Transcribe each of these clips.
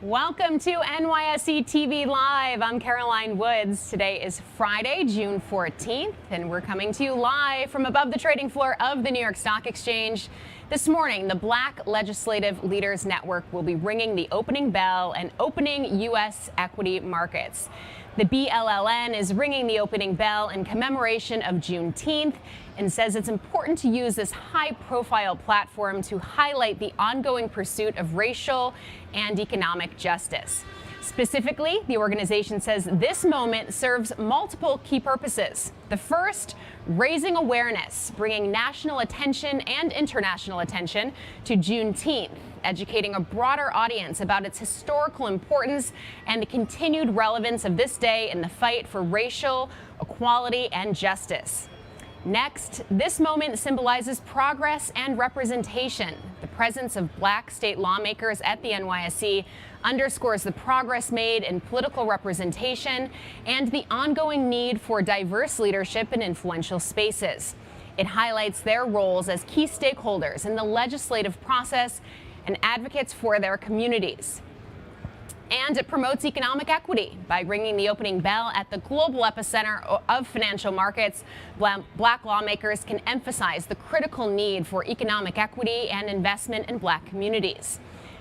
Welcome to NYSE TV Live. I'm Caroline Woods. Today is Friday, June 14th, and we're coming to you live from above the trading floor of the New York Stock Exchange. This morning, the Black Legislative Leaders Network will be ringing the opening bell and opening U.S. equity markets. The BLLN is ringing the opening bell in commemoration of Juneteenth and says it's important to use this high-profile platform to highlight the ongoing pursuit of racial and economic justice. Specifically, the organization says this moment serves multiple key purposes. The first, raising awareness, bringing national attention and international attention to Juneteenth, educating a broader audience about its historical importance and the continued relevance of this day in the fight for racial equality and justice. Next, this moment symbolizes progress and representation. The presence of Black state lawmakers at the NYSE underscores the progress made in political representation and the ongoing need for diverse leadership in influential spaces. It highlights their roles as key stakeholders in the legislative process and advocates for their communities. And it promotes economic equity by ringing the opening bell at the global epicenter of financial markets. Black lawmakers can emphasize the critical need for economic equity and investment in Black communities.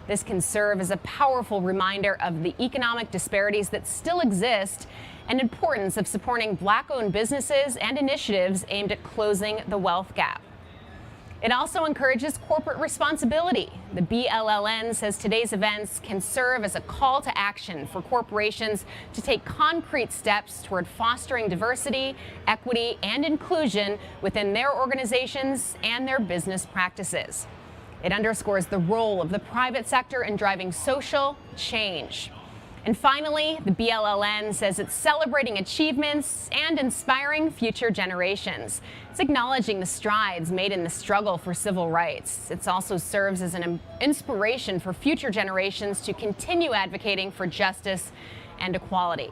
This can serve as a powerful reminder of the economic disparities that still exist and importance of supporting Black-owned businesses and initiatives aimed at closing the wealth gap. It also encourages corporate responsibility. The BLLN says today's events can serve as a call to action for corporations to take concrete steps toward fostering diversity, equity, and inclusion within their organizations and their business practices. It underscores the role of the private sector in driving social change. And finally, the BLLN says it's celebrating achievements and inspiring future generations. It's acknowledging the strides made in the struggle for civil rights. It also serves as an inspiration for future generations to continue advocating for justice and equality.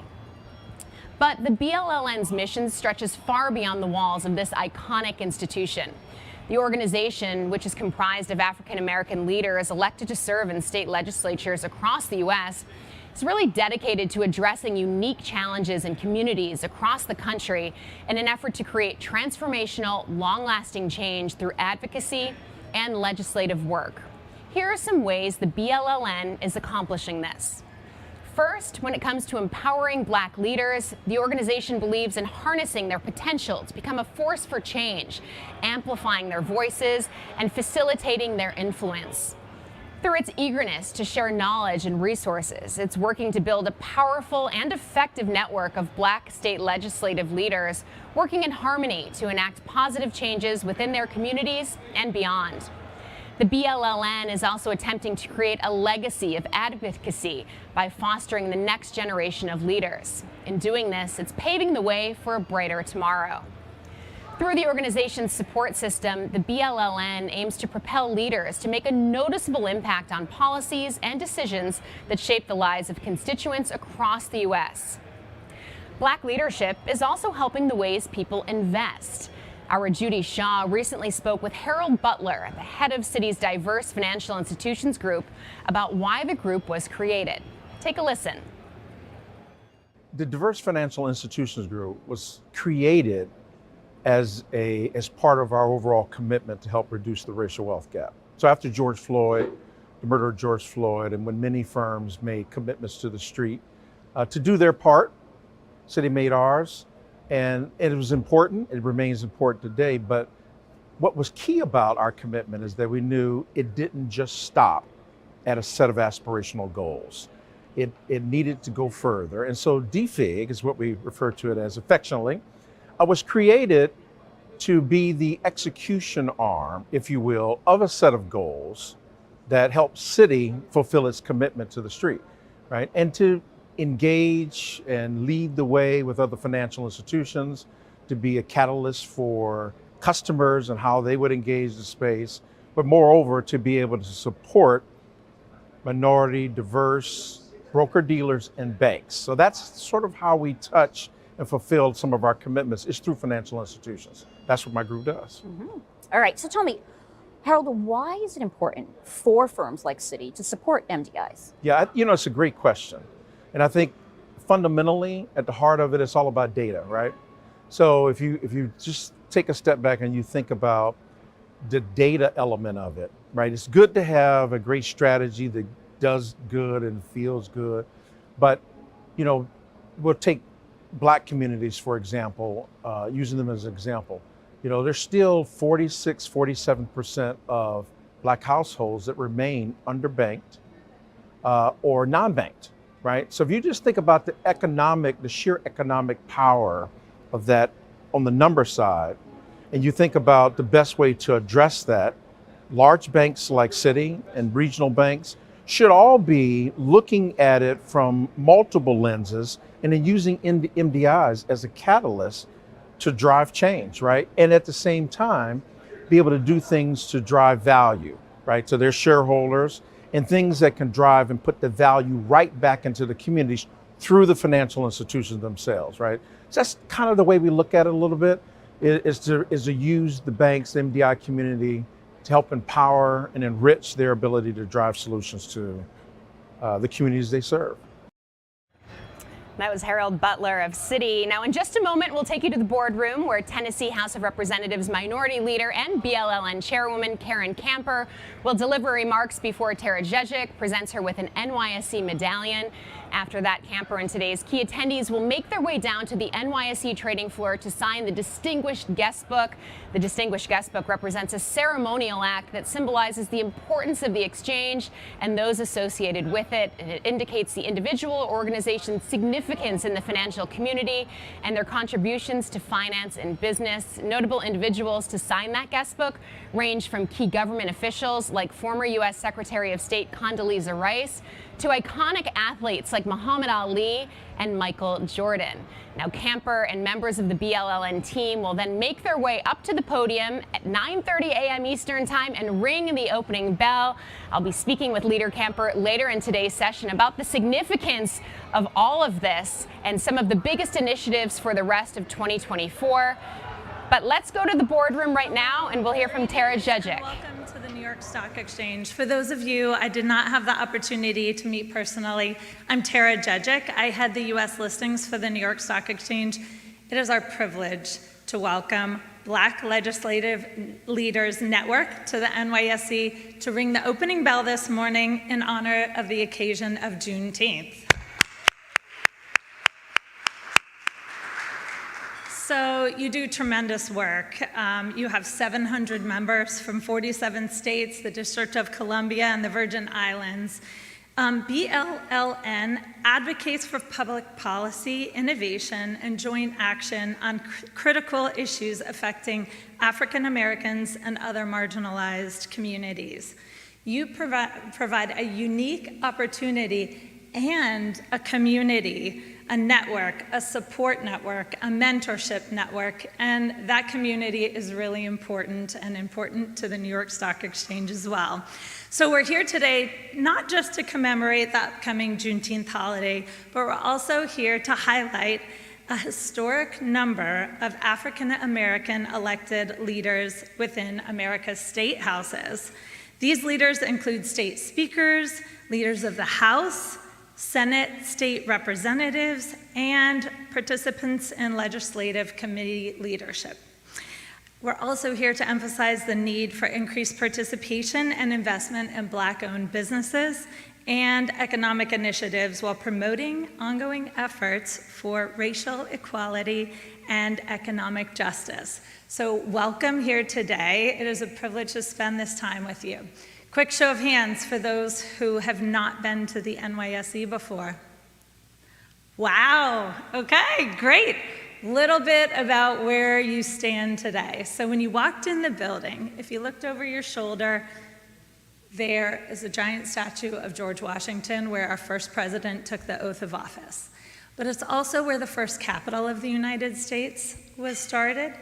But the BLLN's mission stretches far beyond the walls of this iconic institution. The organization, which is comprised of African-American leaders elected to serve in state legislatures across the U.S., is really dedicated to addressing unique challenges in communities across the country in an effort to create transformational, long-lasting change through advocacy and legislative work. Here are some ways the BLLN is accomplishing this. First, when it comes to empowering Black leaders, the organization believes in harnessing their potential to become a force for change, amplifying their voices, and facilitating their influence. Through its eagerness to share knowledge and resources, it's working to build a powerful and effective network of Black state legislative leaders working in harmony to enact positive changes within their communities and beyond. The BLLN is also attempting to create a legacy of advocacy by fostering the next generation of leaders. In doing this, it's paving the way for a brighter tomorrow. Through the organization's support system, the BLLN aims to propel leaders to make a noticeable impact on policies and decisions that shape the lives of constituents across the U.S. Black leadership is also helping the ways people invest. Our Judy Shaw recently spoke with Harold Butler, the head of Citi's Diverse Financial Institutions Group, about why the group was created. Take a listen. The Diverse Financial Institutions Group was created as part of our overall commitment to help reduce the racial wealth gap. So after George Floyd, the murder of George Floyd, and when many firms made commitments to the street to do their part, Citi made ours, and it was important, it remains important today, but what was key about our commitment is that we knew it didn't just stop at a set of aspirational goals. It needed to go further, and so DFIG is what we refer to it as affectionately, was created to be the execution arm, if you will, of a set of goals that help Citi fulfill its commitment to the street, right? And to engage and lead the way with other financial institutions, to be a catalyst for customers and how they would engage the space, but moreover, to be able to support minority, diverse broker-dealers and banks. So that's sort of how we touch and fulfilled some of our commitments is through financial institutions. That's what my group does. All right, so tell me, Harold, why is it important for firms like Citi to support MDIs? Yeah, it's a great question. And I think fundamentally at the heart of it, it's all about data, right? So if you just take a step back and you think about the data element of it, right? It's good to have a great strategy that does good and feels good, but we'll take Black communities, for example, using them as an example. There's still 46, 47% of Black households that remain underbanked or non-banked, right? So if you just think about the sheer economic power of that on the number side, and you think about the best way to address that, large banks like Citi and regional banks should all be looking at it from multiple lenses and then using MDIs as a catalyst to drive change, right? And at the same time, be able to do things to drive value, right? So their shareholders and things that can drive and put the value right back into the communities through the financial institutions themselves, right? So that's kind of the way we look at it a little bit, is to use the banks, the MDI community to help empower and enrich their ability to drive solutions to the communities they serve. That was Harold Butler of Citi. Now, in just a moment, we'll take you to the boardroom where Tennessee House of Representatives Minority Leader and BLLN Chairwoman Karen Camper will deliver remarks before Tara Jejic presents her with an NYSE medallion. After that, Camper and today's key attendees will make their way down to the NYSE trading floor to sign the Distinguished Guest Book. The Distinguished Guest Book represents a ceremonial act that symbolizes the importance of the exchange and those associated with it. And it indicates the individual or organization's significance in the financial community and their contributions to finance and business. Notable individuals to sign that guest book range from key government officials like former U.S. Secretary of State Condoleezza Rice to iconic athletes like Muhammad Ali and Michael Jordan. Now, Camper and members of the BLLN team will then make their way up to the podium at 9:30 a.m. Eastern Time and ring the opening bell. I'll be speaking with Leader Camper later in today's session about the significance of all of this and some of the biggest initiatives for the rest of 2024. But let's go to the boardroom right now and we'll hear from Tara Jejic. Welcome to the New York Stock Exchange. For those of you I did not have the opportunity to meet personally, I'm Tara Jejic. I head the U.S. listings for the New York Stock Exchange. It is our privilege to welcome Black Legislative Leaders Network to the NYSE to ring the opening bell this morning in honor of the occasion of Juneteenth. So you do tremendous work. You have 700 members from 47 states, the District of Columbia, and the Virgin Islands. BLLN advocates for public policy, innovation, and joint action on critical issues affecting African Americans and other marginalized communities. You provide a unique opportunity and a community, a network, a support network, a mentorship network, and that community is really important and important to the New York Stock Exchange as well. So we're here today not just to commemorate the upcoming Juneteenth holiday, but we're also here to highlight a historic number of African American elected leaders within America's state houses. These leaders include state speakers, leaders of the House, Senate, state representatives, and participants in legislative committee leadership. We're also here to emphasize the need for increased participation and investment in Black-owned businesses and economic initiatives while promoting ongoing efforts for racial equality and economic justice. So welcome here today. It is a privilege to spend this time with you. Quick show of hands for those who have not been to the NYSE before. Wow, okay, great. Little bit about where you stand today. So when you walked in the building, if you looked over your shoulder, there is a giant statue of George Washington where our first president took the oath of office. But it's also where the first capital of the United States was started.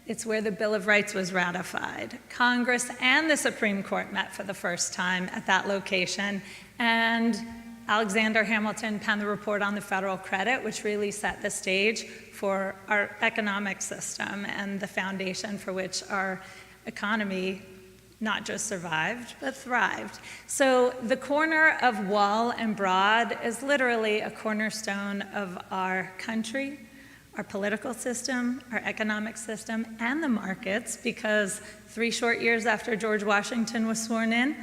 It's where the Bill of Rights was ratified. Congress and the Supreme Court met for the first time at that location, and Alexander Hamilton penned the report on the federal credit, which really set the stage for our economic system and the foundation for which our economy not just survived, but thrived. So the corner of Wall and Broad is literally a cornerstone of our country, our political system, our economic system, and the markets, because 3 short years after George Washington was sworn in,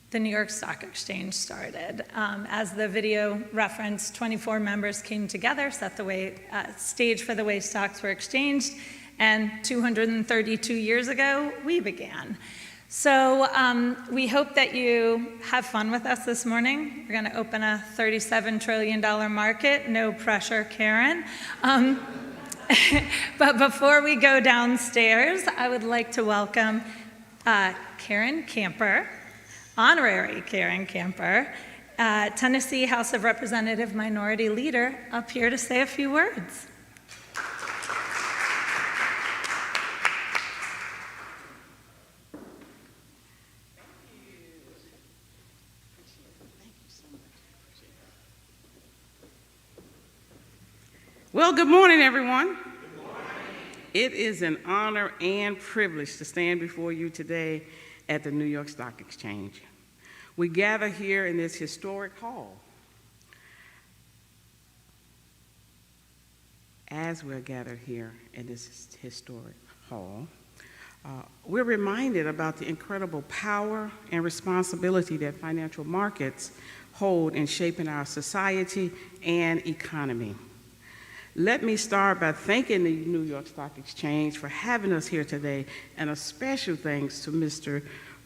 the New York Stock Exchange started. As the video referenced, 24 members came together, set the stage for the way stocks were exchanged, and 232 years ago, we began. So we hope that you have fun with us this morning. We're going to open a $37 trillion market. No pressure, Karen. But before we go downstairs, I would like to welcome Karen Camper, honorary Karen Camper, Tennessee House of Representative Minority Leader, up here to say a few words. Well, good morning, everyone. Good morning. It is an honor and privilege to stand before you today at the New York Stock Exchange. We gather here in this historic hall. As we're gathered here in this historic hall, we're reminded about the incredible power and responsibility that financial markets hold in shaping our society and economy. Let me start by thanking the New York Stock Exchange for having us here today, and a special thanks to Mr.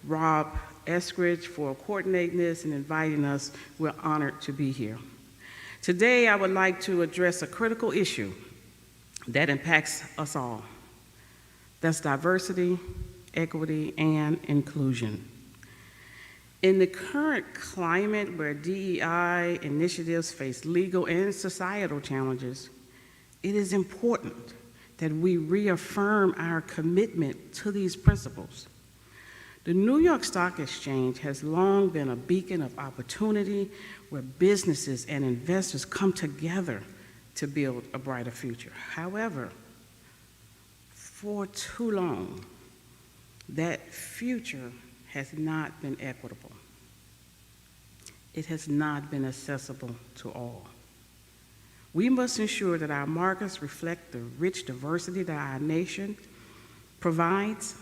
Rob Eskridge for coordinating this and inviting us. We're honored to be here. Today, I would like to address a critical issue that impacts us all. That's diversity, equity, and inclusion. In the current climate where DEI initiatives face legal and societal challenges, it is important that we reaffirm our commitment to these principles. The New York Stock Exchange has long been a beacon of opportunity where businesses and investors come together to build a brighter future. However, for too long, that future has not been equitable. It has not been accessible to all. We must ensure that our markets reflect the rich diversity that our nation provides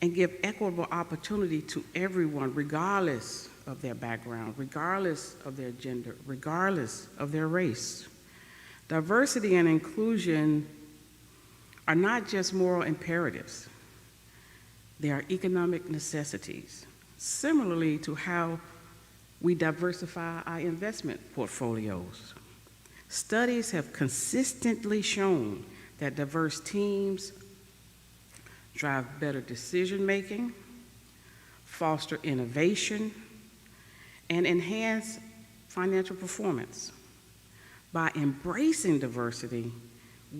and give equitable opportunity to everyone, regardless of their background, regardless of their gender, regardless of their race. Diversity and inclusion are not just moral imperatives, they are economic necessities, similarly to how we diversify our investment portfolios. Studies have consistently shown that diverse teams drive better decision-making, foster innovation, and enhance financial performance. By embracing diversity,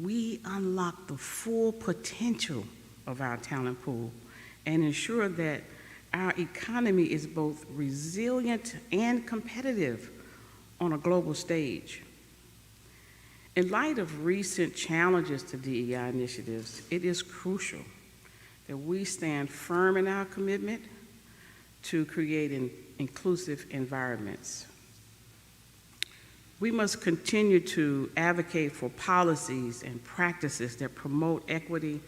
we unlock the full potential of our talent pool and ensure that our economy is both resilient and competitive on a global stage. In light of recent challenges to DEI initiatives, it is crucial that we stand firm in our commitment to creating inclusive environments. We must continue to advocate for policies and practices that promote equity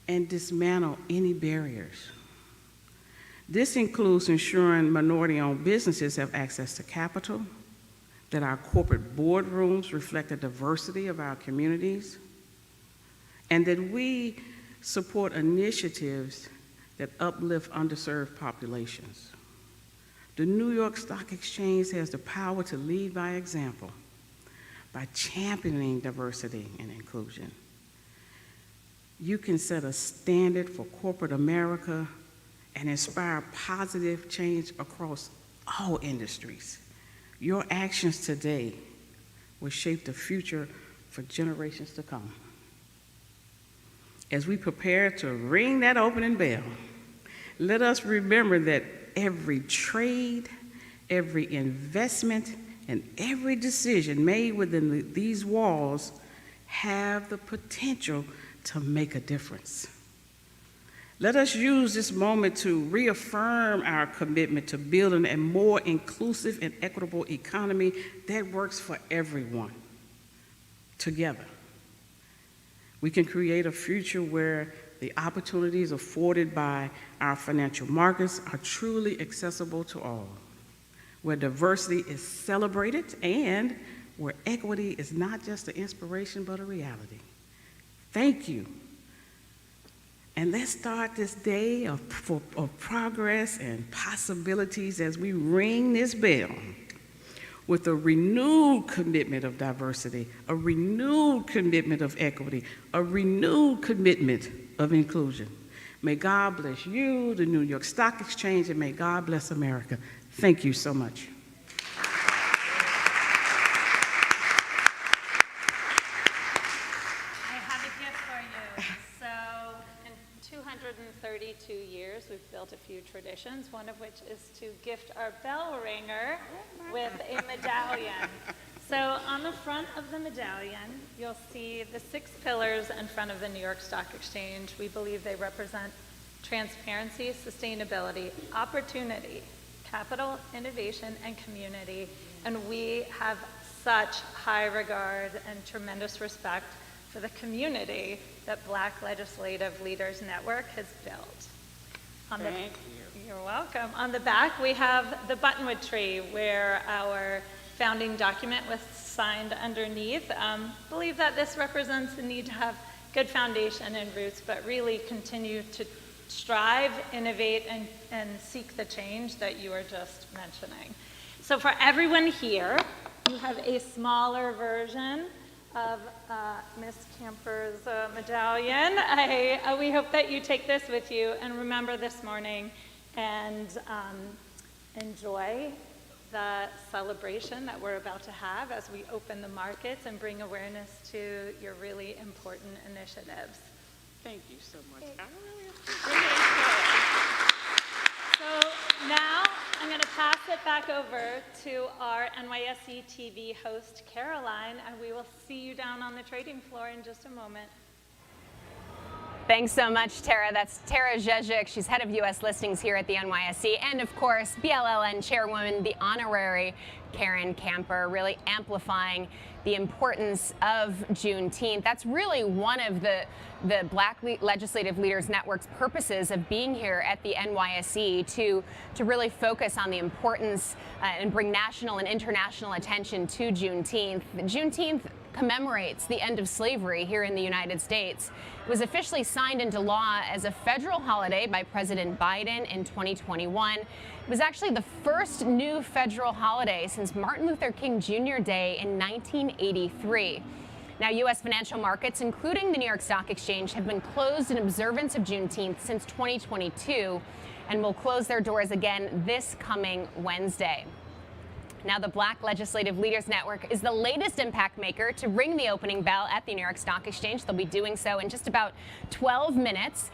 and dismantle any barriers. This includes ensuring minority-owned businesses have access to capital, that our corporate boardrooms reflect the diversity of our communities, and that we support initiatives that uplift underserved populations. The New York Stock Exchange has the power to lead by example by championing diversity and inclusion. You can set a standard for corporate America and inspire positive change across all industries. Your actions today will shape the future for generations to come. As we prepare to ring that opening bell, let us remember that every trade, every investment, and every decision made within these walls have the potential to make a difference. Let us use this moment to reaffirm our commitment to building a more inclusive and equitable economy that works for everyone. Together, we can create a future where the opportunities afforded by our financial markets are truly accessible to all, where diversity is celebrated, and where equity is not just an inspiration but a reality. Thank you. And let's start this day of progress and possibilities as we ring this bell with a renewed commitment of diversity, a renewed commitment of equity, a renewed commitment of inclusion. May God bless you, the New York Stock Exchange, and may God bless America. Thank you so much. I have a gift for you. So, in 232 years, we've built a few traditions, one of which is to gift our bell ringer with a medallion. So, on the front of the medallion, you'll see the 6 pillars in front of the New York Stock Exchange. We believe they represent transparency, sustainability, opportunity, capital, innovation, and community. And we have such high regard and tremendous respect for the community that Black Legislative Leaders Network has built. Thank you. You're welcome. On the back, we have the Buttonwood Tree, where our founding document was signed underneath. Believe that this represents the need to have good foundation and roots, but really continue to strive, innovate, and seek the change that you were just mentioning. So for everyone here, you have a smaller version of Ms. Camper's medallion. We hope that you take this with you and remember this morning and enjoy the celebration that we're about to have as we open the markets and bring awareness to your really important initiatives. Thank you so much. Okay. I really appreciate So now I'm going to pass it back over to our NYSE TV host, Caroline, and we will see you down on the trading floor in just a moment. Thanks so much, Tara. That's Tara Jezik. She's head of U.S. listings here at the NYSE. And of course, BLLN chairwoman, the honorary Karen Camper, really amplifying the importance of Juneteenth. That's really one of the Black Legislative Leaders Network's purposes of being here at the NYSE to really focus on the importance and bring national and international attention to Juneteenth. Juneteenth commemorates the end of slavery here in the United States. It was officially signed into law as a federal holiday by President Biden in 2021. It was actually the first new federal holiday since Martin Luther King Jr. Day in 1983. Now, U.S. financial markets, including the New York Stock Exchange, have been closed in observance of Juneteenth since 2022 and will close their doors again this coming Wednesday. Now, the Black Legislative Leaders Network is the latest impact maker to ring the opening bell at the New York Stock Exchange. They'll be doing so in just about 12 minutes.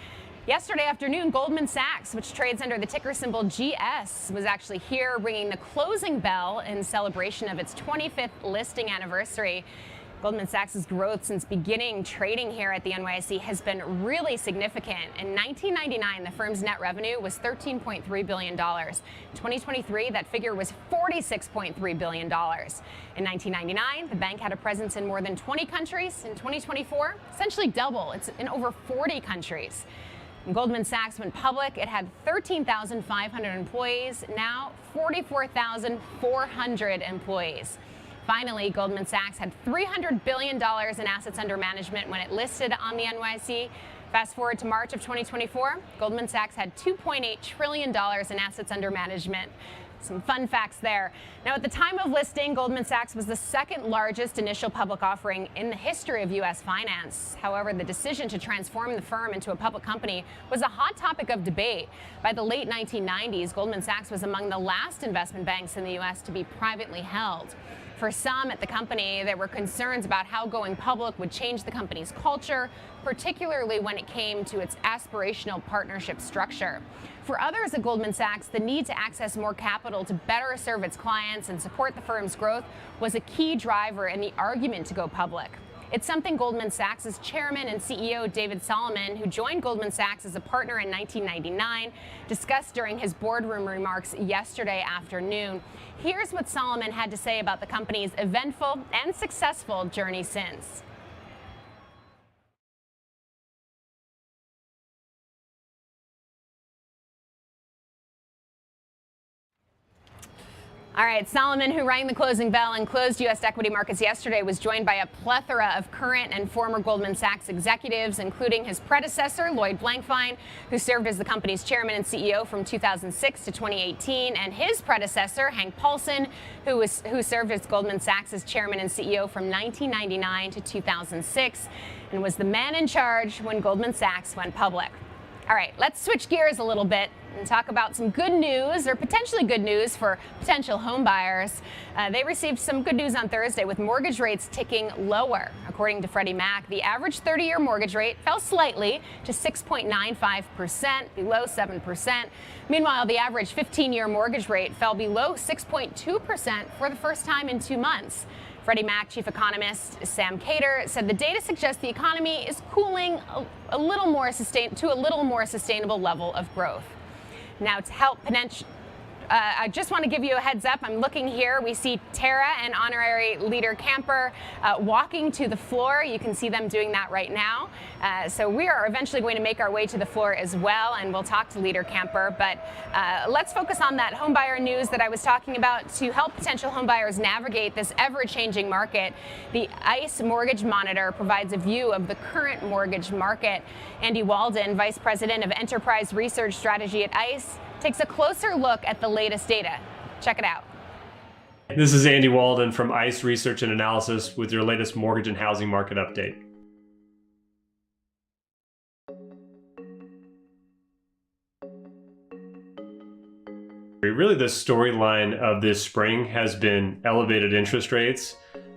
Yesterday afternoon, Goldman Sachs, which trades under the ticker symbol GS, was actually here ringing the closing bell in celebration of its 25th listing anniversary. Goldman Sachs' growth since beginning trading here at the NYSE has been really significant. In 1999, the firm's net revenue was $13.3 billion. In 2023, that figure was $46.3 billion. In 1999, the bank had a presence in more than 20 countries. In 2024, essentially double. It's in over 40 countries. When Goldman Sachs went public, it had 13,500 employees, now 44,400 employees. Finally, Goldman Sachs had $300 billion in assets under management when it listed on the NYSE. Fast forward to March of 2024, Goldman Sachs had $2.8 trillion in assets under management. Some fun facts there. Now, at the time of listing, Goldman Sachs was the second largest initial public offering in the history of U.S. finance. However, the decision to transform the firm into a public company was a hot topic of debate. By the late 1990s, Goldman Sachs was among the last investment banks in the U.S. to be privately held. For some at the company, there were concerns about how going public would change the company's culture, particularly when it came to its aspirational partnership structure. For others at Goldman Sachs, the need to access more capital to better serve its clients and support the firm's growth was a key driver in the argument to go public. It's something Goldman Sachs' chairman and CEO David Solomon, who joined Goldman Sachs as a partner in 1999, discussed during his boardroom remarks yesterday afternoon. Here's what Solomon had to say about the company's eventful and successful journey since. All right, Solomon, who rang the closing bell and closed U.S. equity markets yesterday, was joined by a plethora of current and former Goldman Sachs executives, including his predecessor, Lloyd Blankfein, who served as the company's chairman and CEO from 2006 to 2018, and his predecessor, Hank Paulson, who served as Goldman Sachs' chairman and CEO from 1999 to 2006, and was the man in charge when Goldman Sachs went public. All right, let's switch gears a little bit and talk about some good news, or potentially good news for potential home buyers. They received some good news on Thursday with mortgage rates ticking lower. According to Freddie Mac, the average 30-year mortgage rate fell slightly to 6.95%, below 7%. Meanwhile, the average 15-year mortgage rate fell below 6.2% for the first time in 2 months. Freddie Mac chief economist Sam Cater said the data suggests the economy is cooling to a little more sustainable level of growth. Now, to help I just want to give you a heads up. I'm looking here. We see Tara and honorary leader Camper walking to the floor. You can see them doing that right now. So we are eventually going to make our way to the floor as well, and we'll talk to leader Camper. But let's focus on that homebuyer news that I was talking about to help potential homebuyers navigate this ever-changing market. The ICE Mortgage Monitor provides a view of the current mortgage market. Andy Walden, Vice President of Enterprise Research Strategy at ICE, takes a closer look at the latest data. Check it out. This is Andy Walden from ICE Research and Analysis with your latest mortgage and housing market update. Really, the storyline of this spring has been elevated interest rates,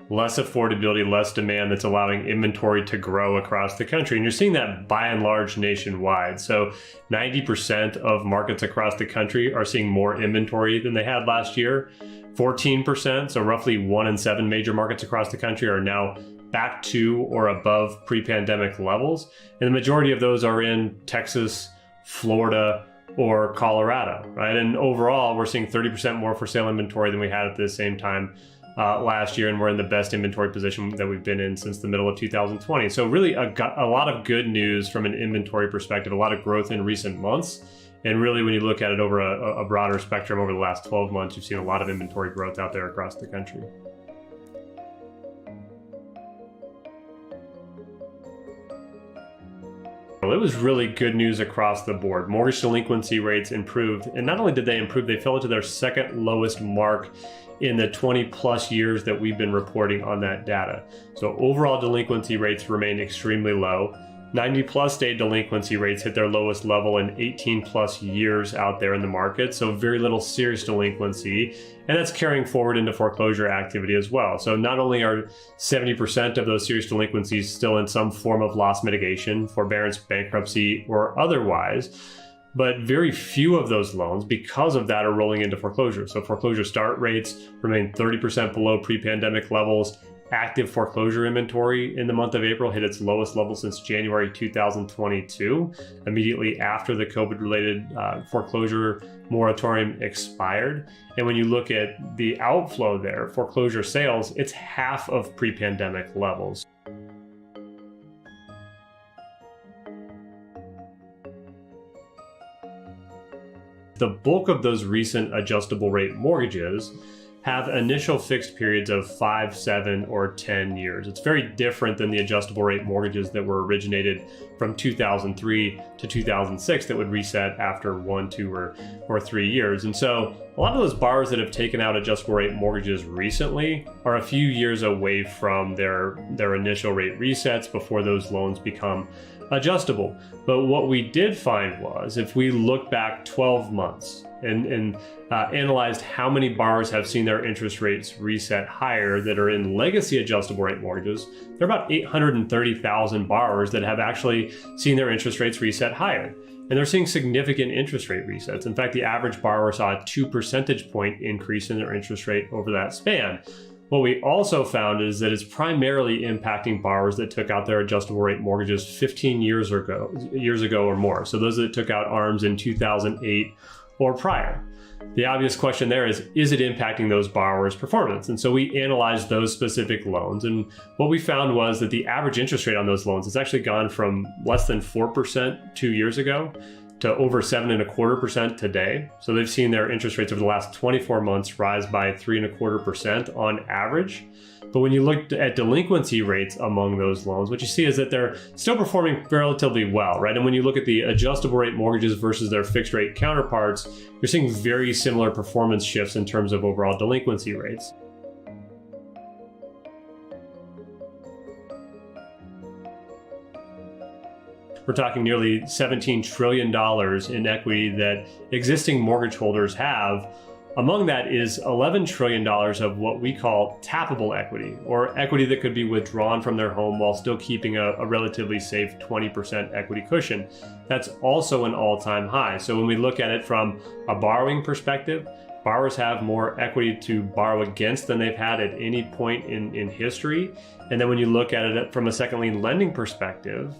less affordability, less demand that's allowing inventory to grow across the country. And you're seeing that by and large nationwide. So 90% of markets across the country are seeing more inventory than they had last year. 14%, so roughly 1 in 7 major markets across the country are now back to or above pre-pandemic levels. And the majority of those are in Texas, Florida, or Colorado, right? And overall, we're seeing 30% more for sale inventory than we had at the same time last year, and we're in the best inventory position that we've been in since the middle of 2020. So really a lot of good news from an inventory perspective, a lot of growth in recent months. And really, when you look at it over a broader spectrum over the last 12 months, you've seen a lot of inventory growth out there across the country. Well, it was really good news across the board. Mortgage delinquency rates improved, and not only did they improve, they fell to their second lowest mark in the 20 plus years that we've been reporting on that data. So overall delinquency rates remain extremely low. 90 plus day delinquency rates hit their lowest level in 18 plus years out there in the market. So very little serious delinquency, and that's carrying forward into foreclosure activity as well. So not only are 70% of those serious delinquencies still in some form of loss mitigation, forbearance, bankruptcy, or otherwise, but very few of those loans, because of that, are rolling into foreclosure. So foreclosure start rates remain 30% below pre-pandemic levels. Active foreclosure inventory in the month of April hit its lowest level since January 2022, immediately after the COVID-related foreclosure moratorium expired. And when you look at the outflow there, foreclosure sales, it's half of pre-pandemic levels. The bulk of those recent adjustable rate mortgages have initial fixed periods of 5, 7, or 10 years. It's very different than the adjustable rate mortgages that were originated from 2003 to 2006 that would reset after 1, 2, or 3 years. And so a lot of those borrowers that have taken out adjustable rate mortgages recently are a few years away from their initial rate resets before those loans become adjustable. But what we did find was, if we look back 12 months and analyzed how many borrowers have seen their interest rates reset higher that are in legacy adjustable rate mortgages, there are about 830,000 borrowers that have actually seen their interest rates reset higher. And they're seeing significant interest rate resets. In fact, the average borrower saw a 2 percentage point increase in their interest rate over that span. What we also found is that it's primarily impacting borrowers that took out their adjustable rate mortgages 15 years ago or more. So those that took out ARMs in 2008 or prior. The obvious question there is it impacting those borrowers' performance? And so we analyzed those specific loans. And what we found was that the average interest rate on those loans has actually gone from less than 4% 2 years ago to over 7.25% today. So they've seen their interest rates over the last 24 months rise by 3.25% on average. But when you look at delinquency rates among those loans, what you see is that they're still performing relatively well, right? And when you look at the adjustable rate mortgages versus their fixed rate counterparts, you're seeing very similar performance shifts in terms of overall delinquency rates. We're talking nearly $17 trillion in equity that existing mortgage holders have. Among that is $11 trillion of what we call tappable equity, or equity that could be withdrawn from their home while still keeping a relatively safe 20% equity cushion. That's also an all-time high. So when we look at it from a borrowing perspective, borrowers have more equity to borrow against than they've had at any point in history. And then when you look at it from a second lien lending perspective,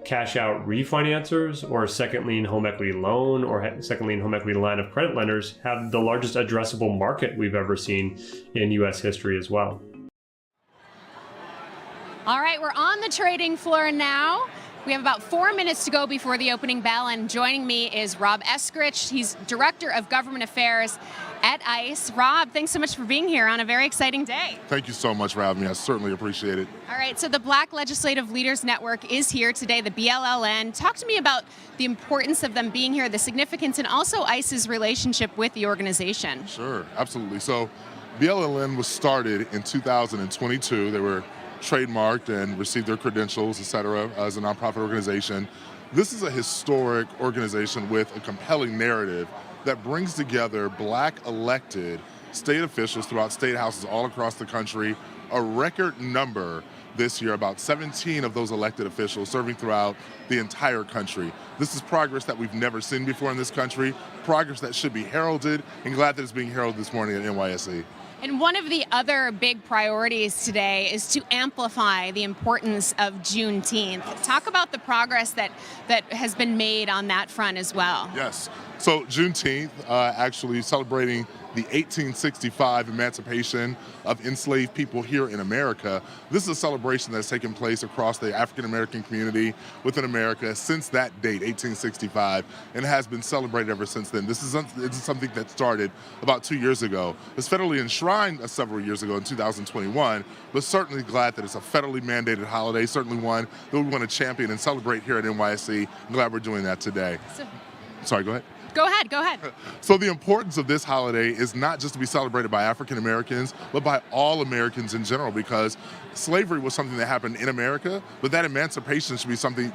cash out refinancers or second lien home equity loan or second lien home equity line of credit lenders have the largest addressable market we've ever seen in U.S. history as well. All right, we're on the trading floor now. We have about 4 minutes to go before the opening bell, and joining me is Rob Eskrich. He's Director of Government Affairs at ICE. Rob, thanks so much for being here on a very exciting day. Thank you so much for having me. I certainly appreciate it. All right, so the Black Legislative Leaders Network is here today, the BLLN. Talk to me about the importance of them being here, the significance, and also ICE's relationship with the organization. Sure, absolutely. So BLLN was started in 2022. They were trademarked and received their credentials, et cetera, as a nonprofit organization. This is a historic organization with a compelling narrative that brings together Black elected state officials throughout state houses all across the country, a record number this year, about 17 of those elected officials serving throughout the entire country. This is progress that we've never seen before in this country, progress that should be heralded, and glad that it's being heralded this morning at NYSE. And one of the other big priorities today is to amplify the importance of Juneteenth. Talk about the progress that has been made on that front as well. Yes. So Juneteenth, actually celebrating the 1865 emancipation of enslaved people here in America. This is a celebration that's taken place across the African American community within America since that date, 1865, and has been celebrated ever since then. This is something that started about 2 years ago. It was federally enshrined several years ago in 2021, but certainly glad that it's a federally mandated holiday, certainly one that we want to champion and celebrate here at NYSE. I'm glad we're doing that today. Sorry, go ahead. Go ahead. So the importance of this holiday is not just to be celebrated by African Americans, but by all Americans in general, because slavery was something that happened in America, but that emancipation should be something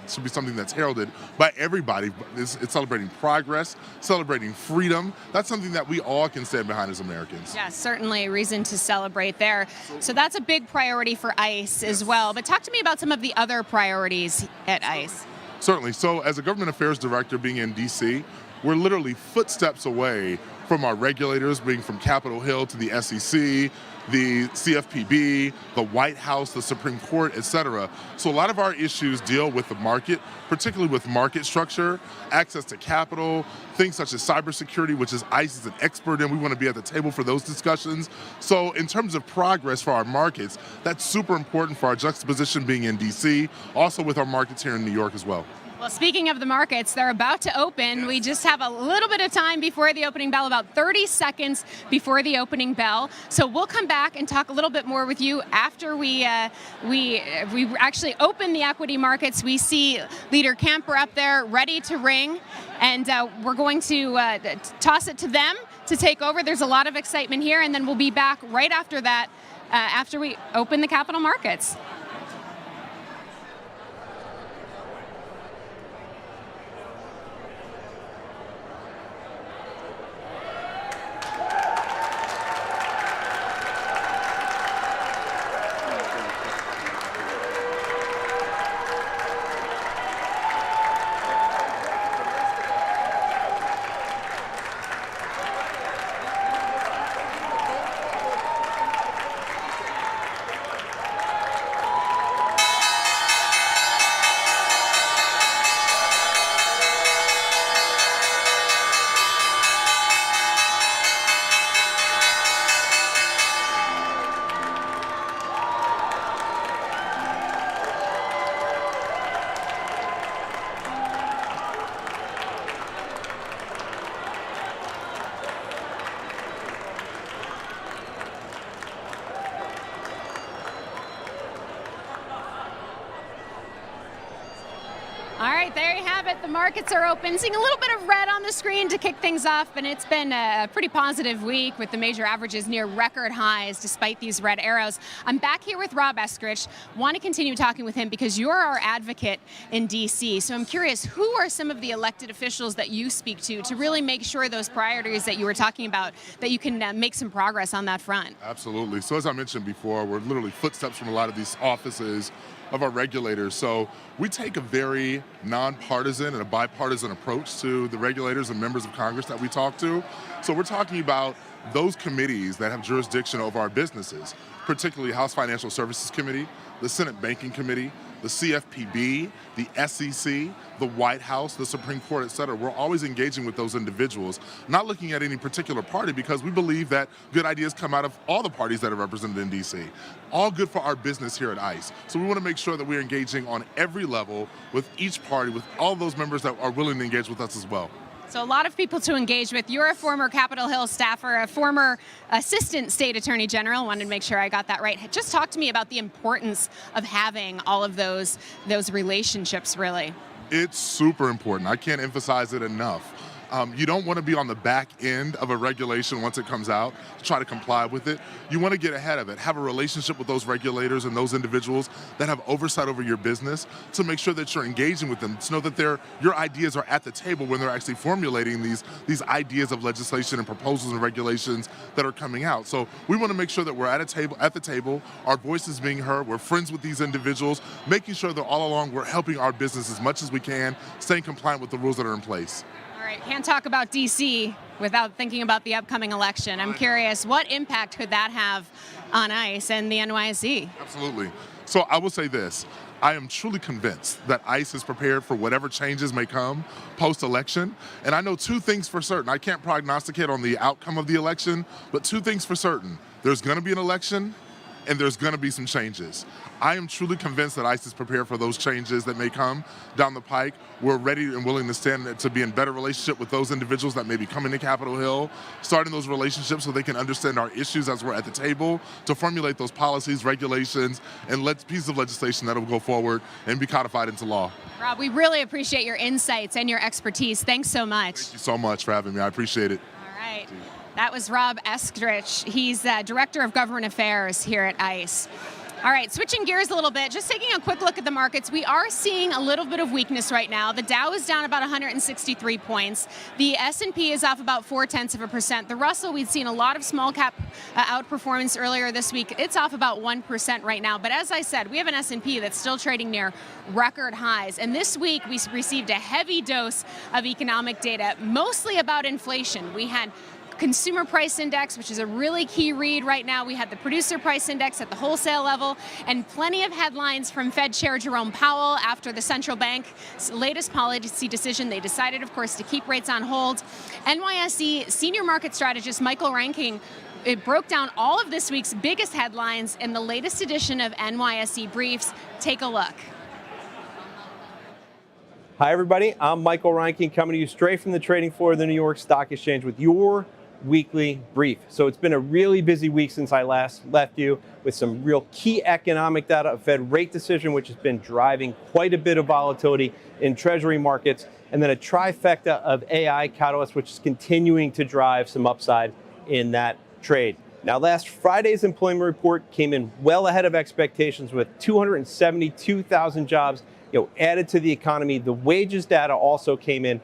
that's heralded by everybody. It's celebrating progress, celebrating freedom. That's something that we all can stand behind as Americans. Yes, certainly a reason to celebrate there. So that's a big priority for ICE as well. But talk to me about some of the other priorities at ICE. Certainly. So as a government affairs director being in D.C., we're literally footsteps away from our regulators, being from Capitol Hill to the SEC, the CFPB, the White House, the Supreme Court, et cetera. So a lot of our issues deal with the market, particularly with market structure, access to capital, things such as cybersecurity, which is ICE is an expert in. We want to be at the table for those discussions. So in terms of progress for our markets, that's super important for our juxtaposition being in DC, also with our markets here in New York as well. Well, speaking of the markets, they're about to open. We just have a little bit of time before the opening bell, about 30 seconds before the opening bell. So we'll come back and talk a little bit more with you after we actually open the equity markets. We see Leader Kemper up there ready to ring, and we're going to toss it to them to take over. There's a lot of excitement here, and then we'll be back right after that, after we open the capital markets. right, there you have it. The markets are open. Seeing a little bit of red on the screen to kick things off, and it's been a pretty positive week with the major averages near record highs despite these red arrows. I'm back here with Rob Eskridge. Want to continue talking with him because you're our advocate in D.C. So I'm curious, who are some of the elected officials that you speak to really make sure those priorities that you were talking about, that you can make some progress on that front? Absolutely. So as I mentioned before, we're literally footsteps from a lot of these offices of our regulators. So we take a very nonpartisan and a bipartisan approach to the regulators and members of Congress that we talk to. So we're talking about those committees that have jurisdiction over our businesses, particularly House Financial Services Committee, the Senate Banking Committee, the CFPB, the SEC, the White House, the Supreme Court, et cetera. We're always engaging with those individuals, not looking at any particular party, because we believe that good ideas come out of all the parties that are represented in D.C. All good for our business here at ICE. So we want to make sure that we're engaging on every level with each party, with all those members that are willing to engage with us as well. So a lot of people to engage with. You're a former Capitol Hill staffer, a former assistant state attorney general. Wanted to make sure I got that right. Just talk to me about the importance of having all of those relationships, really. It's super important. I can't emphasize it enough. You don't want to be on the back end of a regulation once it comes out to try to comply with it. You want to get ahead of it, have a relationship with those regulators and those individuals that have oversight over your business to make sure that you're engaging with them, to know that your ideas are at the table when they're actually formulating these ideas of legislation and proposals and regulations that are coming out. So we want to make sure that we're at the table, our voice is being heard, we're friends with these individuals, making sure that all along we're helping our business as much as we can, staying compliant with the rules that are in place. All right, can't talk about D.C. without thinking about the upcoming election. I'm curious, what impact could that have on ICE and the NYSE? Absolutely. So I will say this. I am truly convinced that ICE is prepared for whatever changes may come post-election. And I know two things for certain. I can't prognosticate on the outcome of the election, but two things for certain. There's going to be an election, and there's going to be some changes. I am truly convinced that ICE is prepared for those changes that may come down the pike. We're ready and willing to stand to be in better relationship with those individuals that may be coming to Capitol Hill, starting those relationships so they can understand our issues as we're at the table, to formulate those policies, regulations, and pieces of legislation that will go forward and be codified into law. Rob, we really appreciate your insights and your expertise. Thanks so much. Thank you so much for having me. I appreciate it. All right. That was Rob Eskridge. He's Director of Government Affairs here at ICE. All right, switching gears a little bit, just taking a quick look at the markets. We are seeing a little bit of weakness right now. The Dow is down about 163 points. The S&P is off about 0.4%. The Russell, we'd seen a lot of small cap outperformance earlier this week. It's off about 1% right now. But as I said, we have an S&P that's still trading near record highs. And this week, we received a heavy dose of economic data, mostly about inflation. We had Consumer Price Index, which is a really key read right now. We had the Producer Price Index at the wholesale level, and plenty of headlines from Fed Chair Jerome Powell after the central bank's latest policy decision. They decided, of course, to keep rates on hold. NYSE senior market strategist Michael Ranking broke down all of this week's biggest headlines in the latest edition of NYSE Briefs. Take a look. Hi, everybody. I'm Michael Ranking, coming to you straight from the trading floor of the New York Stock Exchange with your weekly brief. So it's been a really busy week since I last left you, with some real key economic data, a Fed rate decision, which has been driving quite a bit of volatility in Treasury markets, and then a trifecta of AI catalysts, which is continuing to drive some upside in that trade. Now, last Friday's employment report came in well ahead of expectations, with 272,000 jobs added to the economy. The wages data also came in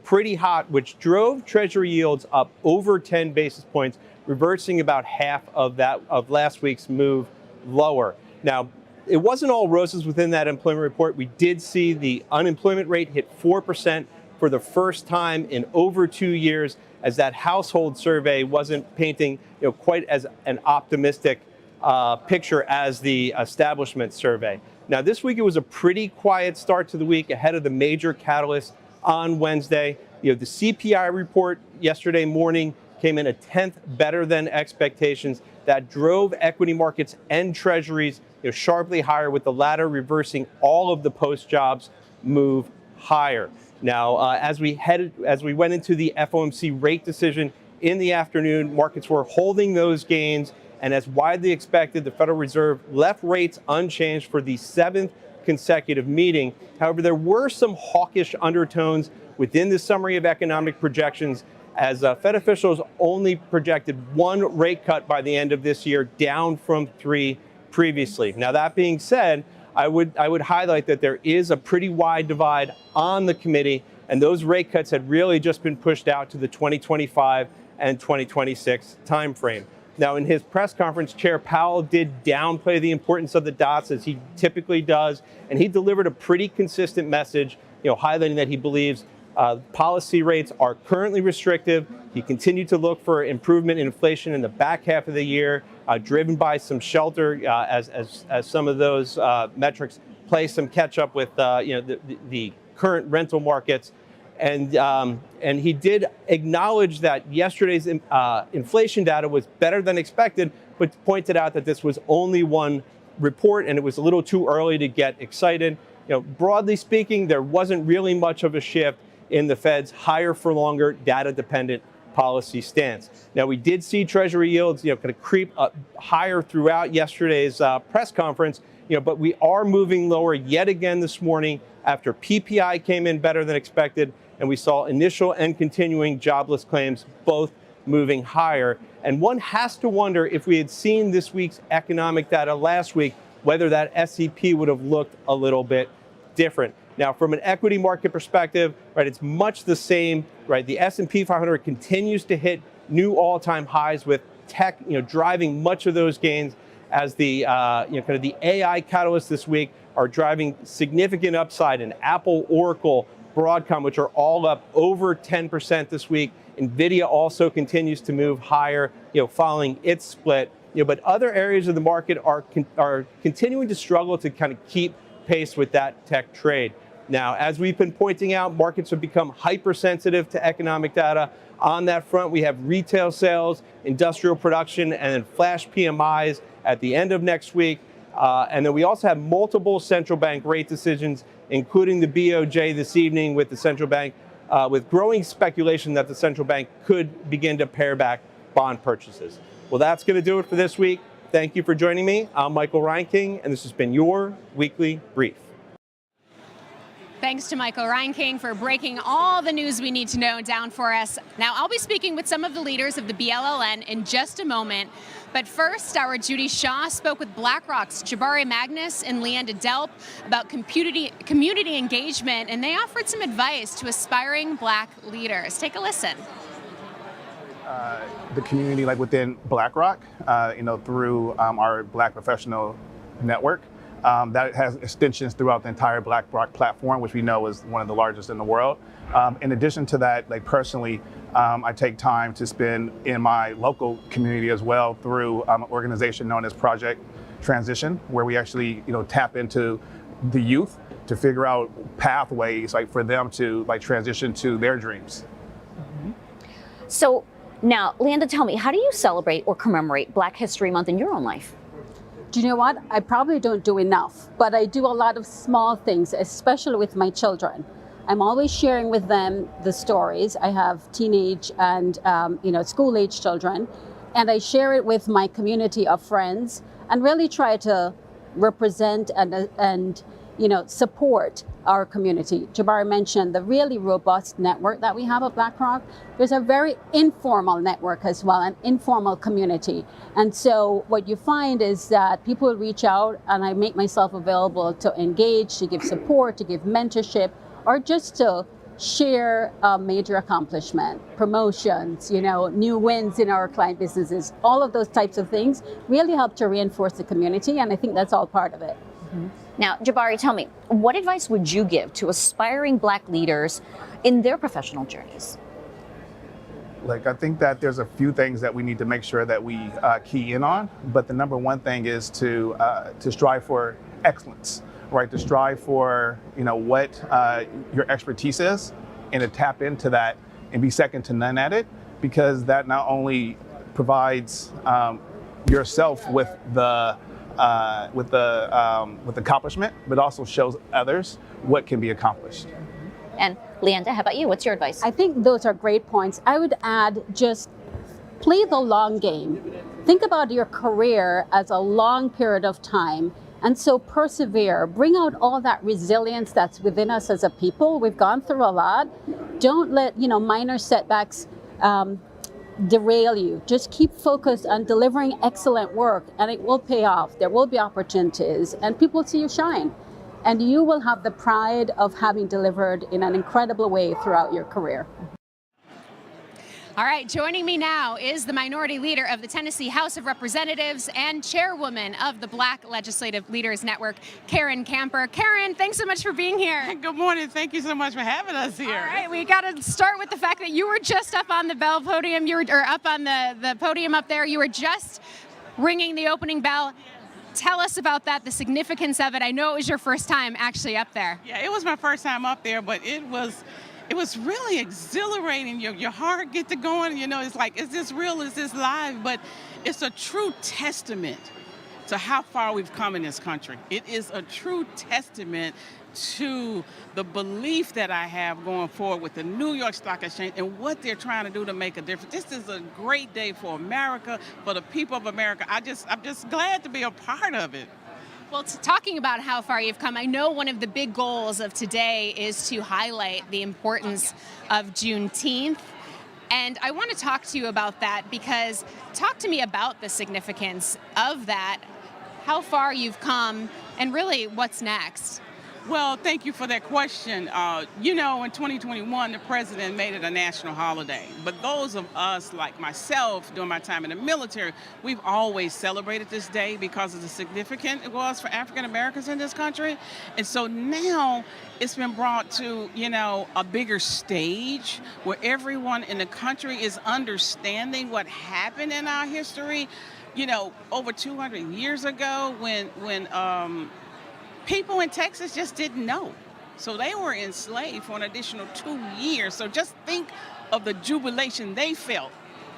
pretty hot, which drove Treasury yields up over 10 basis points, reversing about half of last week's move lower. Now, it wasn't all roses within that employment report. We did see the unemployment rate hit 4% for the first time in over 2 years, as that household survey wasn't painting quite as an optimistic picture as the establishment survey. Now, this week it was a pretty quiet start to the week ahead of the major catalyst on Wednesday. The CPI report yesterday morning came in a tenth better than expectations. That drove equity markets and treasuries sharply higher, with the latter reversing all of the post-jobs move higher. Now, as we went into the FOMC rate decision in the afternoon, markets were holding those gains, and as widely expected, the Federal Reserve left rates unchanged for the 7th consecutive meeting. However, there were some hawkish undertones within the summary of economic projections, as Fed officials only projected 1 rate cut by the end of this year, down from 3 previously. Now, that being said, I would highlight that there is a pretty wide divide on the committee, and those rate cuts had really just been pushed out to the 2025 and 2026 timeframe. Now, in his press conference, Chair Powell did downplay the importance of the dots, as he typically does, and he delivered a pretty consistent message, highlighting that he believes policy rates are currently restrictive. He continued to look for improvement in inflation in the back half of the year, driven by some shelter, as some of those metrics play some catch up with the current rental markets. And he did acknowledge that yesterday's inflation data was better than expected, but pointed out that this was only one report and it was a little too early to get excited. Broadly speaking, there wasn't really much of a shift in the Fed's higher for longer data-dependent policy stance. Now, we did see Treasury yields, kind of creep up higher throughout yesterday's press conference, but we are moving lower yet again this morning after PPI came in better than expected, and we saw initial and continuing jobless claims both moving higher. And one has to wonder, if we had seen this week's economic data last week, whether that SEP would have looked a little bit different. Now, from an equity market perspective, right, it's much the same, right? The S&P 500 continues to hit new all-time highs, with tech, driving much of those gains, as the, kind of the AI catalysts this week are driving significant upside in Apple, Oracle, Broadcom, which are all up over 10% this week. NVIDIA also continues to move higher, following its split. But other areas of the market are continuing to struggle to kind of keep pace with that tech trade. Now, as we've been pointing out, markets have become hypersensitive to economic data. On that front, we have retail sales, industrial production, and then flash PMIs at the end of next week. And then we also have multiple central bank rate decisions, including the BOJ this evening, with the central bank, with growing speculation that the central bank could begin to pare back bond purchases. Well, that's going to do it for this week. Thank you for joining me. I'm Michael Reinking, and this has been your Weekly Brief. Thanks to Michael Reinking for breaking all the news we need to know down for us. Now, I'll be speaking with some of the leaders of the BLLN in just a moment. But first, our Judy Shaw spoke with BlackRock's Jabari Magnus and Leanda Delp about community engagement, and they offered some advice to aspiring Black leaders. Take a listen. The community, like within BlackRock, through our Black Professional Network, that has extensions throughout the entire BlackRock platform, which we know is one of the largest in the world. In addition to that, personally, I take time to spend in my local community as well through an organization known as Project Transition, where we actually, tap into the youth to figure out pathways for them to transition to their dreams. Mm-hmm. So now, Leanda, tell me, how do you celebrate or commemorate Black History Month in your own life? Do you know what? I probably don't do enough, but I do a lot of small things, especially with my children. I'm always sharing with them the stories. I have teenage and school-age children, and I share it with my community of friends and really try to represent and support our community. Jabari mentioned the really robust network that we have at BlackRock. There's a very informal network as well, an informal community. And so what you find is that people will reach out, and I make myself available to engage, to give support, to give mentorship, or just to share a major accomplishment, promotions, new wins in our client businesses. All of those types of things really help to reinforce the community, and I think that's all part of it. Mm-hmm. Now, Jabari, tell me, what advice would you give to aspiring Black leaders in their professional journeys? I think that there's a few things that we need to make sure that we key in on, but the number one thing is to strive for excellence, right? To strive for what your expertise is, and to tap into that and be second to none at it, because that not only provides yourself with the accomplishment, but also shows others what can be accomplished. And Leanda, how about you? What's your advice? I think those are great points. I would add, just play the long game. Think about your career as a long period of time, And so persevere, bring out all that resilience that's within us as a people. We've gone through a lot. Don't let, minor setbacks derail you. Just keep focused on delivering excellent work, and it will pay off. There will be opportunities, and people see you shine. And you will have the pride of having delivered in an incredible way throughout your career. All right, joining me now is the Minority Leader of the Tennessee House of Representatives and Chairwoman of the Black Legislative Leaders Network, Karen Camper. Karen, thanks so much for being here. Good morning. Thank you so much for having us here. All right, we got to start with the fact that you were just up on the bell podium. You were up on the podium up there. You were just ringing the opening bell. Tell us about that, the significance of it. I know it was your first time actually up there. Yeah, it was my first time up there, but it was really exhilarating. Your heart get to going. It's like, is this real? Is this live? But it's a true testament to how far we've come in this country. It is a true testament to the belief that I have going forward with the New York Stock Exchange and what they're trying to do to make a difference. This is a great day for America, for the people of America. I'm just glad to be a part of it. Well, talking about how far you've come, I know one of the big goals of today is to highlight the importance of Juneteenth. And I want to talk to you about that, because talk to me about the significance of that, how far you've come, and really what's next. Well, thank you for that question. In 2021, the president made it a national holiday. But those of us like myself, during my time in the military, we've always celebrated this day because of the significance it was for African Americans in this country. And so now it's been brought to, a bigger stage where everyone in the country is understanding what happened in our history. Over 200 years ago when people in Texas just didn't know. So they were enslaved for an additional 2 years. So just think of the jubilation they felt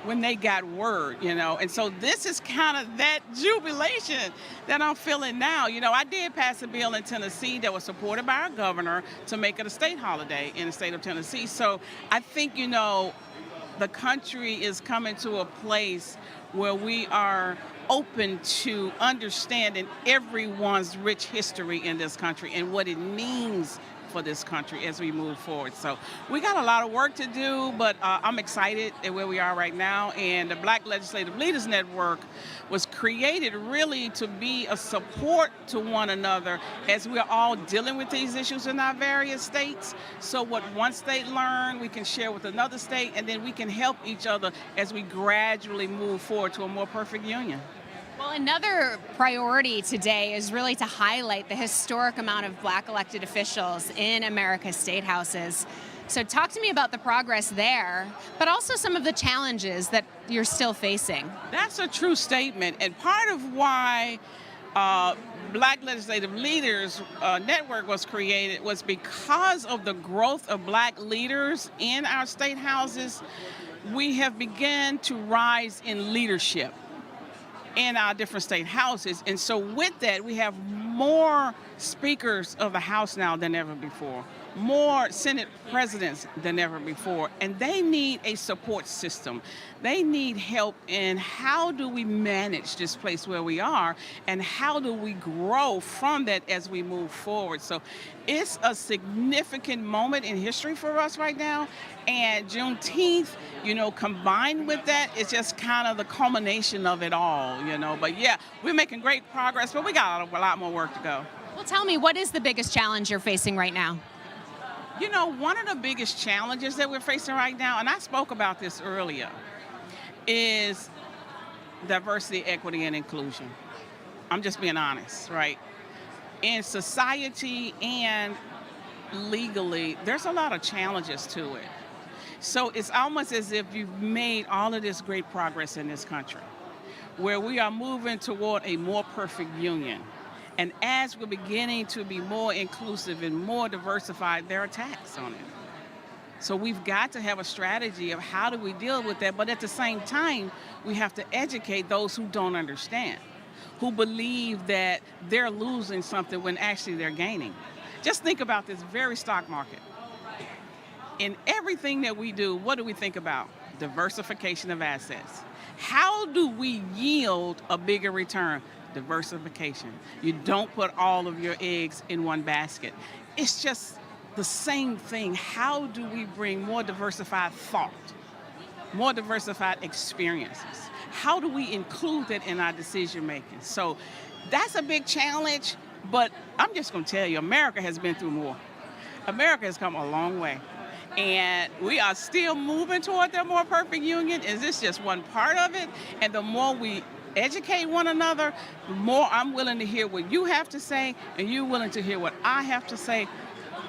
when they got word, And so this is kind of that jubilation that I'm feeling now. I did pass a bill in Tennessee that was supported by our governor to make it a state holiday in the state of Tennessee. So I think, the country is coming to a place where we are open to understanding everyone's rich history in this country and what it means for this country as we move forward. So we got a lot of work to do, but I'm excited at where we are right now. And the Black Legislative Leaders Network was created really to be a support to one another as we're all dealing with these issues in our various states. So what one state learned, we can share with another state, and then we can help each other as we gradually move forward to a more perfect union. Well, another priority today is really to highlight the historic amount of Black elected officials in America's state houses. So talk to me about the progress there, but also some of the challenges that you're still facing. That's a true statement, and part of why Black Legislative Leaders Network was created was because of the growth of Black leaders in our state houses. We have begun to rise in leadership in our different state houses. And so with that, we have more speakers of the House now than ever before, more Senate presidents than ever before, and they need a support system. They need help in how do we manage this place where we are, and how do we grow from that as we move forward. So it's a significant moment in history for us right now, and Juneteenth, combined with that, it's just kind of the culmination of it all, But yeah, we're making great progress, but we got a lot more work to go. Well, tell me, what is the biggest challenge you're facing right now? One of the biggest challenges that we're facing right now, and I spoke about this earlier, is diversity, equity, and inclusion. I'm just being honest, right? In society and legally, there's a lot of challenges to it. So it's almost as if you've made all of this great progress in this country, where we are moving toward a more perfect union. And as we're beginning to be more inclusive and more diversified, there are attacks on it. So we've got to have a strategy of how do we deal with that, but at the same time, we have to educate those who don't understand, who believe that they're losing something when actually they're gaining. Just think about this very stock market. In everything that we do, what do we think about? Diversification of assets. How do we yield a bigger return? diversification. You don't put all of your eggs in one basket. It's just the same thing. How do we bring more diversified thought, more diversified experiences? How do we include that in our decision making? So that's a big challenge, but I'm just going to tell you, America has been through more. America has come a long way, and we are still moving toward that more perfect union. Is this just one part of it? And the more we educate one another, the more I'm willing to hear what you have to say, and you're willing to hear what I have to say.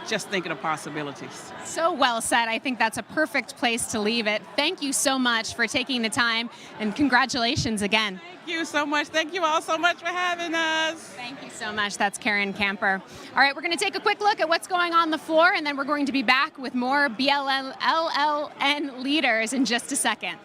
Just thinking of possibilities. So well said. I think that's a perfect place to leave it. Thank you so much for taking the time, and congratulations again. Thank you so much. Thank you all so much for having us. Thank you so much. That's Karen Camper. All right, we're going to take a quick look at what's going on the floor, and then we're going to be back with more BLLN leaders in just a second.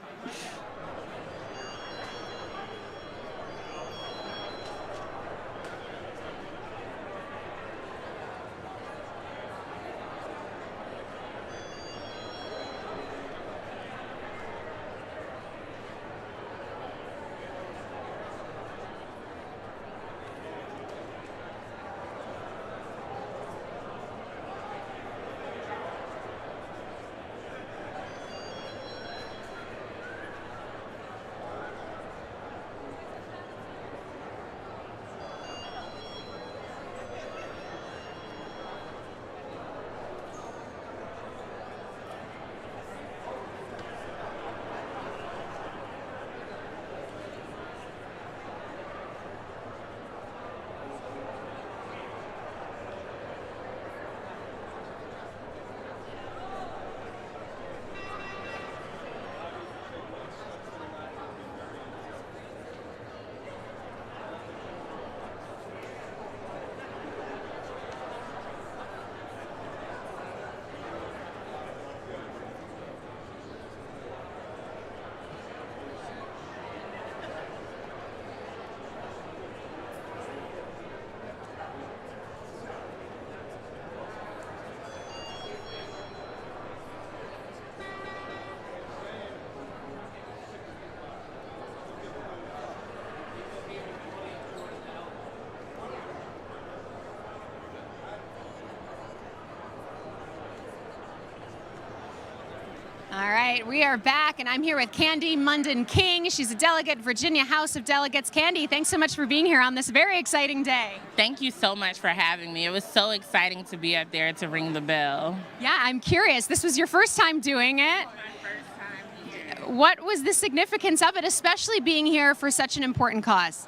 All right, we are back, and I'm here with Candy Munden King. She's a delegate, Virginia House of Delegates. Candy, thanks so much for being here on this very exciting day. Thank you so much for having me. It was so exciting to be up there to ring the bell. Yeah, I'm curious. This was your first time doing it. My first time here. What was the significance of it, especially being here for such an important cause?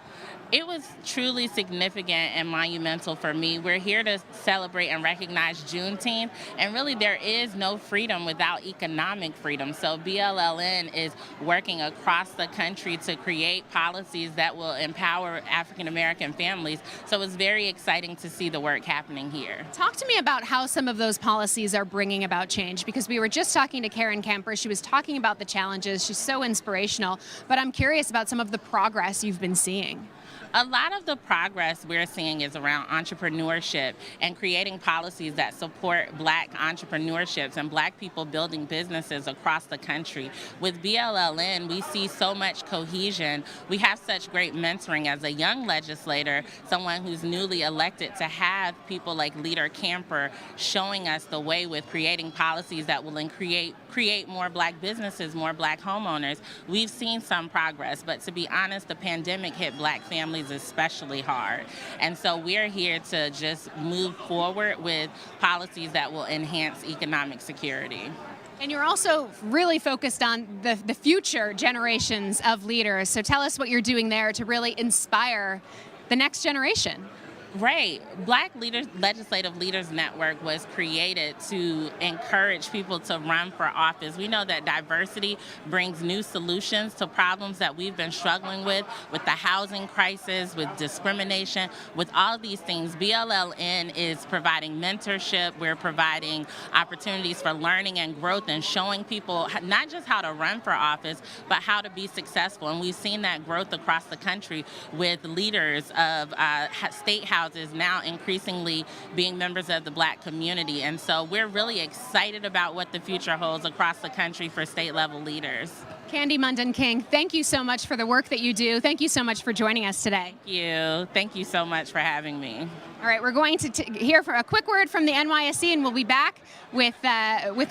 It was truly significant and monumental for me. We're here to celebrate and recognize Juneteenth, and really there is no freedom without economic freedom. So BLLN is working across the country to create policies that will empower African American families. So it's very exciting to see the work happening here. Talk to me about how some of those policies are bringing about change, because we were just talking to Karen Camper. She was talking about the challenges. She's so inspirational, but I'm curious about some of the progress you've been seeing. A lot of the progress we're seeing is around entrepreneurship and creating policies that support Black entrepreneurships and Black people building businesses across the country. With BLLN, we see so much cohesion. We have such great mentoring as a young legislator, someone who's newly elected, to have people like Leader Camper showing us the way with creating policies that will create more Black businesses, more Black homeowners. We've seen some progress, but to be honest, the pandemic hit Black families especially hard. And so we're here to just move forward with policies that will enhance economic security. And you're also really focused on the future generations of leaders. So tell us what you're doing there to really inspire the next generation. Right. Black Legislative Leaders Network was created to encourage people to run for office. We know that diversity brings new solutions to problems that we've been struggling with the housing crisis, with discrimination, with all of these things. BLLN is providing mentorship. We're providing opportunities for learning and growth and showing people not just how to run for office, but how to be successful. And we've seen that growth across the country with leaders of state house houses now increasingly being members of the Black community. And so we're really excited about what the future holds across the country for state level leaders. Candy Munden King, thank you so much for the work that you do. Thank you so much for joining us today. Thank you. Thank you so much for having me. All right, we're going to hear for a quick word from the NYSE, and we'll be back with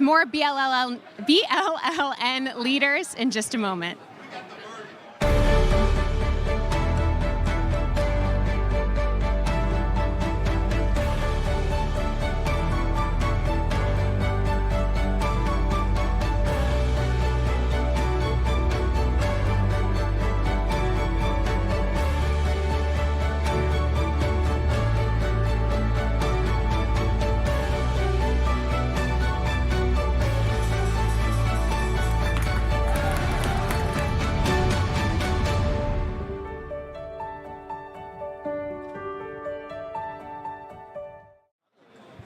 more BLLN leaders in just a moment.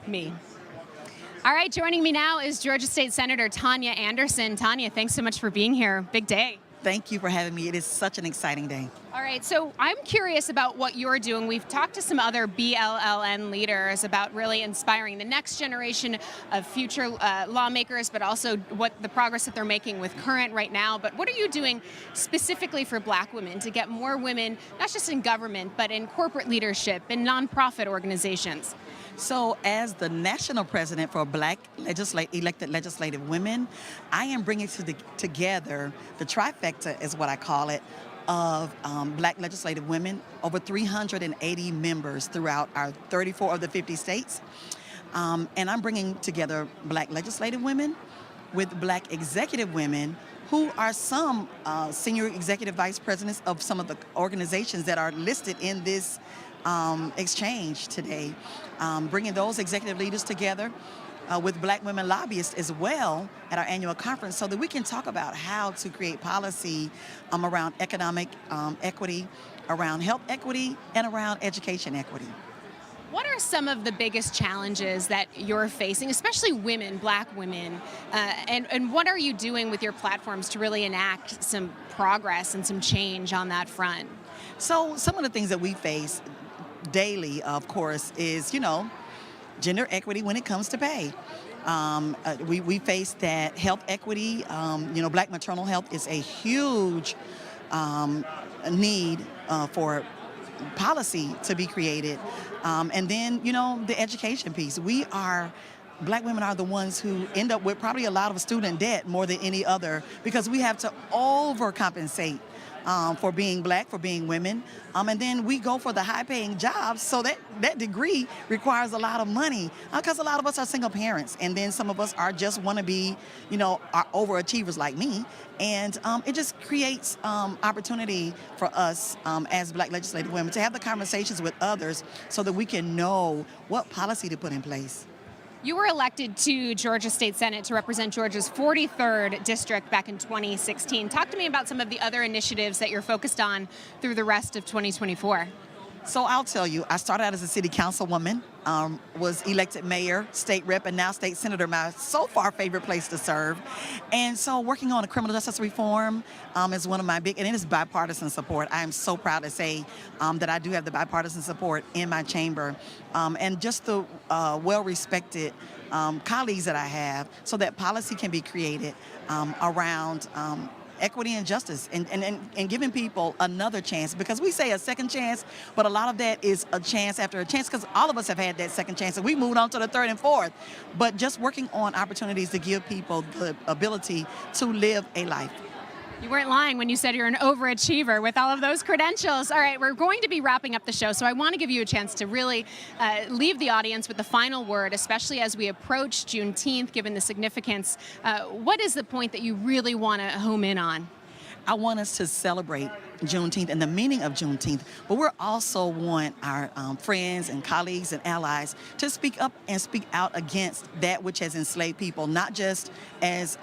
Me. All right, joining me now is Georgia State Senator Tanya Anderson. Tanya, thanks so much for being here. Big day. Thank you for having me. It is such an exciting day. All right, so I'm curious about what you're doing. We've talked to some other BLLN leaders about really inspiring the next generation of future lawmakers, but also what the progress that they're making with current right now. But what are you doing specifically for Black women to get more women, not just in government, but in corporate leadership, in nonprofit organizations? So as the national president for Black elected legislative women, I am bringing together the trifecta, is what I call it, of Black legislative women, over 380 members throughout our 34 of the 50 states. And I'm bringing together Black legislative women with Black executive women who are some senior executive vice presidents of some of the organizations that are listed in this exchange today. Bringing those executive leaders together with Black women lobbyists as well at our annual conference so that we can talk about how to create policy around economic equity, around health equity, and around education equity. What are some of the biggest challenges that you're facing, especially women, Black women, and what are you doing with your platforms to really enact some progress and some change on that front? So some of the things that we face daily, of course, is, gender equity when it comes to pay. We face that health equity, Black maternal health is a huge need for policy to be created. And then, the education piece. Black women are the ones who end up with probably a lot of student debt more than any other because we have to overcompensate for being Black, for being women. And then we go for the high-paying jobs, so that degree requires a lot of money because a lot of us are single parents, and then some of us are just want to be, are overachievers like me. And it just creates opportunity for us as Black legislative women to have the conversations with others so that we can know what policy to put in place. You were elected to Georgia State Senate to represent Georgia's 43rd district back in 2016. Talk to me about some of the other initiatives that you're focused on through the rest of 2024. So I'll tell you, I started out as a city councilwoman, was elected mayor, state rep, and now state senator, my so far favorite place to serve. And so working on a criminal justice reform is one of my and it is bipartisan support. I am so proud to say that I do have the bipartisan support in my chamber and just the well-respected colleagues that I have so that policy can be created around equity and justice and giving people another chance, because we say a second chance, but a lot of that is a chance after a chance because all of us have had that second chance and we moved on to the third and fourth. But just working on opportunities to give people the ability to live a life. You weren't lying when you said you're an overachiever with all of those credentials. All right, we're going to be wrapping up the show, so I want to give you a chance to really leave the audience with the final word, especially as we approach Juneteenth, given the significance. What is the point that you really want to home in on? I want us to celebrate Juneteenth and the meaning of Juneteenth, but we also want our friends and colleagues and allies to speak up and speak out against that which has enslaved people, not just as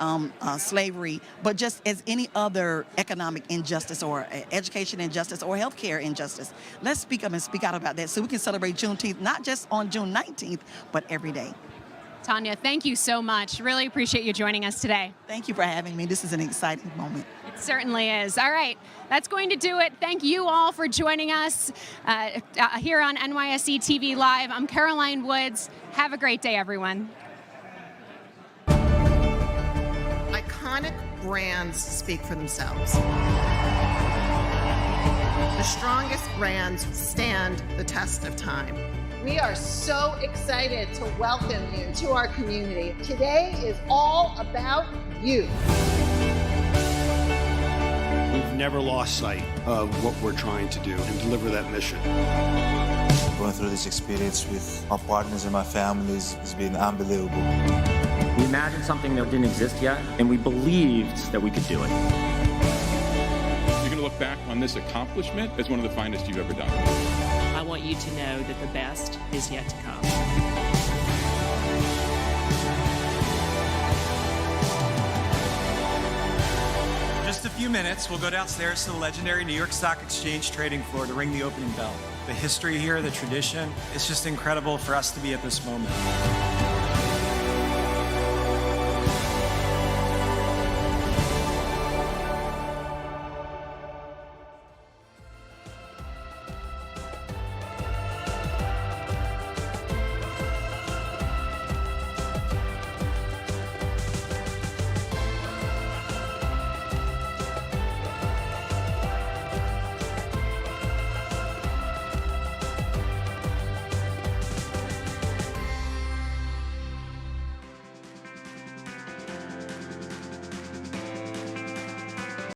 slavery, but just as any other economic injustice or education injustice or healthcare injustice. Let's speak up and speak out about that so we can celebrate Juneteenth, not just on June 19th, but every day. Tanya, thank you so much. Really appreciate you joining us today. Thank you for having me. This is an exciting moment. It certainly is. All right, that's going to do it. Thank you all for joining us here on NYSE TV Live. I'm Caroline Woods. Have a great day, everyone. Iconic brands speak for themselves. The strongest brands stand the test of time. We are so excited to welcome you to our community. Today is all about you. We've never lost sight of what we're trying to do and deliver that mission. Going through this experience with my partners and my families has been unbelievable. We imagined something that didn't exist yet, and we believed that we could do it. You're going to look back on this accomplishment as one of the finest you've ever done. I want you to know that the best is yet to come. Just a few minutes, we'll go downstairs to the legendary New York Stock Exchange trading floor to ring the opening bell. The history here, the tradition, it's just incredible for us to be at this moment.